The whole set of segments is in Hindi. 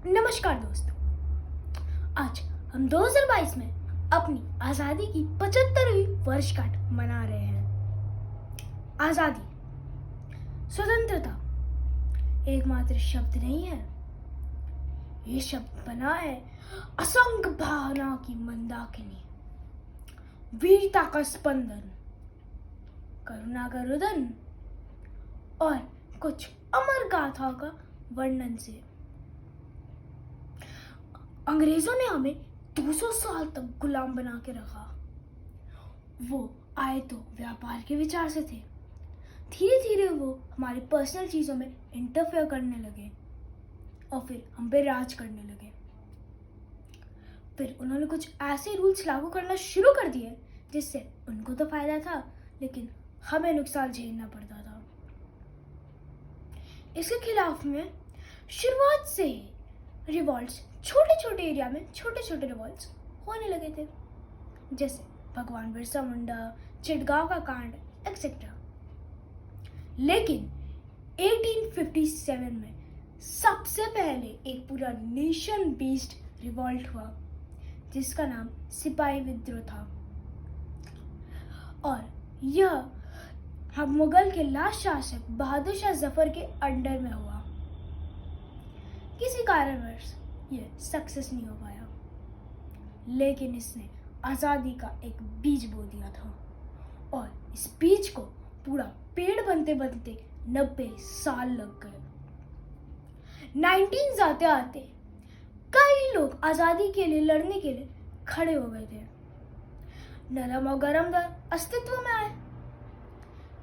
नमस्कार दोस्तों। आज हम 2022 में अपनी आज़ादी की 75वीं वर्षगांठ मना रहे हैं। आज़ादी, स्वतंत्रता एकमात्र शब्द नहीं है। ये शब्द बना है असंख्य भावना की मंदाकिनी, वीरता का स्पंदन, करुणा का रुदन और कुछ अमर गाथाओं का वर्णन से। अंग्रेजों ने हमें 200 साल तक गुलाम बना के रखा। वो आए तो व्यापार के विचार से थे। धीरे धीरे वो हमारी पर्सनल चीज़ों में इंटरफेयर करने लगे और फिर हम पे राज करने लगे। फिर उन्होंने कुछ ऐसे रूल्स लागू करना शुरू कर दिए जिससे उनको तो फायदा था, लेकिन हमें नुकसान झेलना पड़ता था। इसके खिलाफ में शुरुआत से ही रिवॉल्ट्स, छोटे छोटे एरिया में छोटे छोटे रिवॉल्ट्स होने लगे थे, जैसे भगवान बिरसा मुंडा, चिटगांव का कांड एक्सेट्रा। लेकिन 1857 में सबसे पहले एक पूरा नेशन बेस्ड रिवॉल्ट हुआ जिसका नाम सिपाही विद्रोह था, और यह हम मुगल के लास्ट शासक बहादुर शाह जफर के अंडर में हुआ। किसी कारणवश ये सक्सेस नहीं हो पाया, लेकिन इसने आज़ादी का एक बीज बो दिया था, और इस बीज को पूरा पेड़ बनते बनते 90 साल लग गए। 19 आते आते कई लोग आज़ादी के लिए लड़ने के लिए खड़े हो गए थे। नरम और गरम दल अस्तित्व में आए।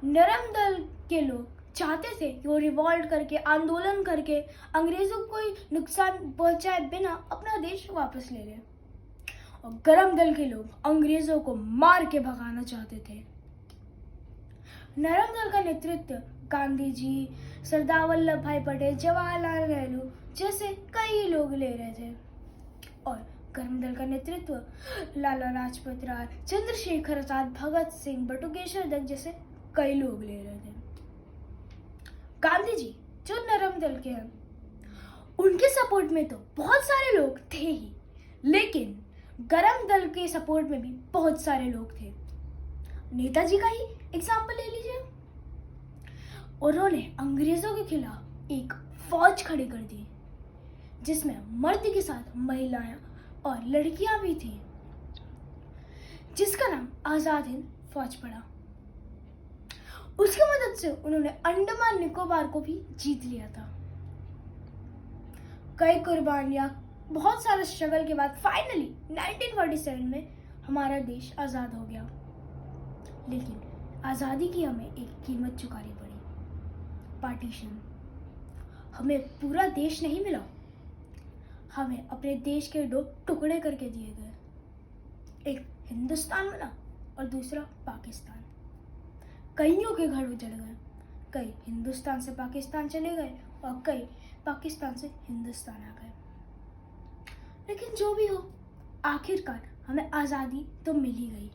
नरम दल के लोग चाहते थे कि वो रिवॉल्ट करके, आंदोलन करके अंग्रेजों को कोई नुकसान पहुंचाए बिना अपना देश वापस ले लें, और गरम दल के लोग अंग्रेजों को मार के भगाना चाहते थे। नरम दल का नेतृत्व गांधी जी, सरदार वल्लभ भाई पटेल, जवाहरलाल नेहरू जैसे कई लोग ले रहे थे, और गरम दल का नेतृत्व लाला लाजपत राय, चंद्रशेखर आजाद, भगत सिंह, बटुकेश्वर दत्त जैसे कई लोग ले रहे थे। गांधी जी जो नरम दल के हैं, उनके सपोर्ट में तो बहुत सारे लोग थे ही, लेकिन गरम दल के सपोर्ट में भी बहुत सारे लोग थे। नेताजी का ही एग्जाम्पल ले लीजिए। उन्होंने अंग्रेजों के खिलाफ एक फौज खड़ी कर दी जिसमें मर्द के साथ महिलाएं और लड़कियां भी थी, जिसका नाम आजाद हिंद फौज पड़ा। उसकी मदद से उन्होंने अंडमान निकोबार को भी जीत लिया था। कई कुर्बानियां, बहुत सारा स्ट्रगल के बाद फाइनली 1947 में हमारा देश आजाद हो गया। लेकिन आजादी की हमें एक कीमत चुकानी पड़ी, पार्टीशन। हमें पूरा देश नहीं मिला, हमें अपने देश के 2 टुकड़े करके दिए गए। एक हिंदुस्तान बना और दूसरा पाकिस्तान। कईयों के घर उजड़ गए, कई हिंदुस्तान से पाकिस्तान चले गए और कई पाकिस्तान से हिंदुस्तान आ गए। लेकिन जो भी हो, आखिरकार हमें आज़ादी तो मिल ही गई।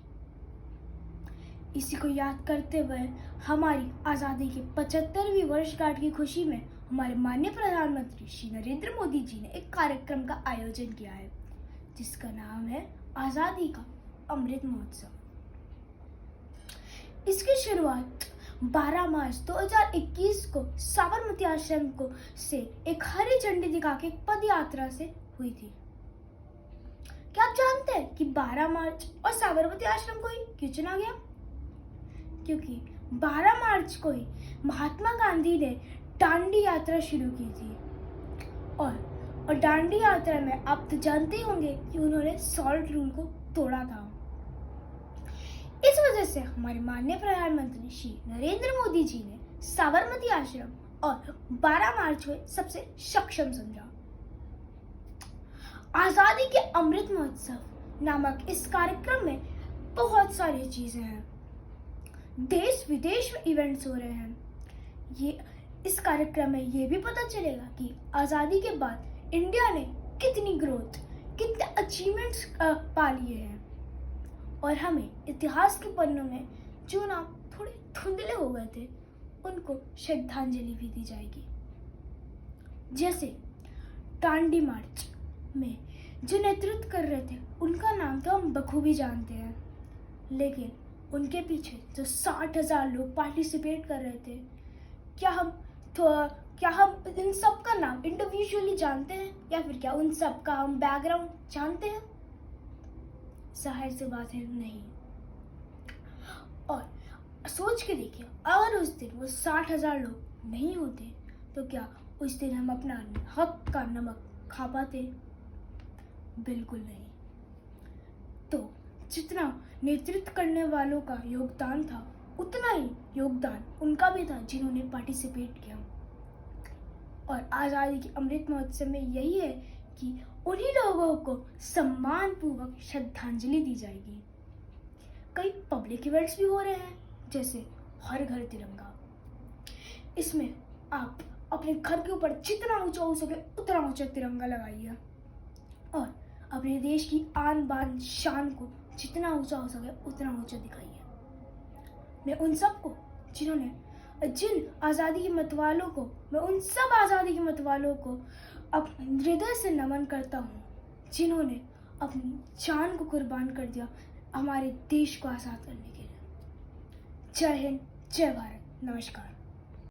इसी को याद करते हुए हमारी आज़ादी की 75वीं वर्षगांठ की खुशी में हमारे माननीय प्रधानमंत्री श्री नरेंद्र मोदी जी ने एक कार्यक्रम का आयोजन किया है जिसका नाम है आज़ादी का अमृत महोत्सव। इसकी शुरुआत 12 मार्च 2021 को साबरमती आश्रम को से एक हरी झंडी दिखा के पद यात्रा से हुई थी। क्या आप जानते हैं कि 12 मार्च और साबरमती आश्रम को ही क्यों चुना गया? क्योंकि 12 मार्च को ही महात्मा गांधी ने दांडी यात्रा शुरू की थी, और दांडी यात्रा में आप तो जानते ही होंगे कि उन्होंने सॉल्ट रूल को तोड़ा था। इस वजह से हमारे माननीय प्रधानमंत्री श्री नरेंद्र मोदी जी ने साबरमती आश्रम और 12 मार्च को सबसे सक्षम समझा। आजादी के अमृत महोत्सव नामक इस कार्यक्रम में बहुत सारी चीजें हैं। देश विदेश में इवेंट्स हो रहे हैं। ये इस कार्यक्रम में ये भी पता चलेगा कि आजादी के बाद इंडिया ने कितनी ग्रोथ, कितने अचीवमेंट्स पा लिए हैं, और हमें इतिहास के पन्नों में जो नाम थोड़े धुंधले हो गए थे उनको श्रद्धांजलि भी दी जाएगी। जैसे दांडी मार्च में जो नेतृत्व कर रहे थे उनका नाम तो हम बखूबी जानते हैं, लेकिन उनके पीछे जो 60,000 लोग पार्टिसिपेट कर रहे थे, क्या हम इन सब का नाम इंडिविजुअली जानते हैं या फिर क्या उन सब का हम बैकग्राउंड जानते हैं? जाहिर सी बात है नहीं। और सोच के देखिए, अगर उस दिन वो 60,000 लोग नहीं होते तो क्या उस दिन हम अपना हक का नमक खा पाते? बिल्कुल नहीं। तो जितना नेतृत्व करने वालों का योगदान था, उतना ही योगदान उनका भी था जिन्होंने पार्टिसिपेट किया। और आज़ादी के अमृत महोत्सव में यही है कि उन्हीं लोगों को सम्मानपूर्वक श्रद्धांजलि दी जाएगी। कई पब्लिक इवेंट्स भी हो रहे हैं, जैसे हर घर तिरंगा। इसमें आप अपने घर के ऊपर जितना ऊंचा हो सके उतना ऊंचा तिरंगा लगाइए और अपने देश की आन बान शान को जितना ऊंचा हो सके उतना ऊंचा दिखाइए। मैं उन सबको जिन आज़ादी के मतवालों को मैं उन सब आज़ादी के मतवालों को अपने हृदय से नमन करता हूँ, जिन्होंने अपनी जान को कुर्बान कर दिया हमारे देश को आज़ाद करने के लिए। जय हिंद, जय भारत, नमस्कार।